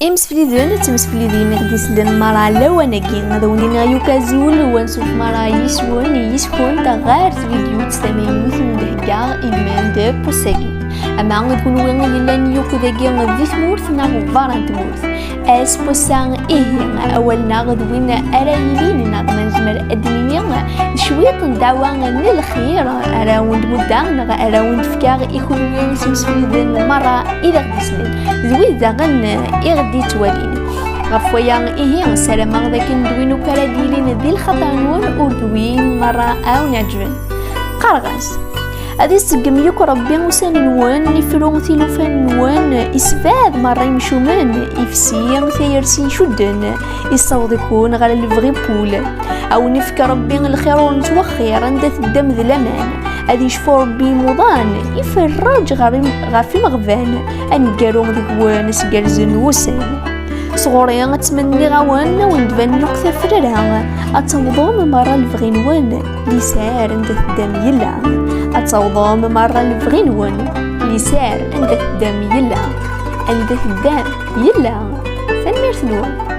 إمسفليدون تمسفليدين غدي سلن مرا لواناكي غادا ولينا يوكازول ونسوف مرا يسون يسكون دا غير فيديو تستمعين ندهكا إيمان دا بوساكي أما غنكون وين يلان يوكو داكي غدي تمورث ناغ فاران تمورث أس بوسان إيه أولنا غدوين أرايلين ناغ منزمر أدنيا شوية ندعوا للخير أراوند مدان ناغ أراوند فكاغ يكون يسمسفليدون مرا إذا غدي سلن زويد غن إغدي توالين غفويا إيه سلام ذاك ندوينو كراديلين ذي الخطر نون أردوين مرة أو نجفن قرغاز هذه سقم يوك ربي وسان نوان نفرون ثلوفان نوان إسفاد مرة يمشومان إفسي ثيرسي شدن يصوضكون غير الفغي بول أو نفك ربي الخير ونتوخير عندها الدم ذي الأمان هذه شفور ربي مضان يفرج غير في مغفان أنقارون ذكوان سقرزن وسان صغوري غتمني غوان وندفن نقطة فررها أتوضوم مرة الفغينوان لسار عندها الدم يلا أتوضوم مرة الفغينوان لسار عندها الدم يلا عندها الدم يلا فنميرت نوان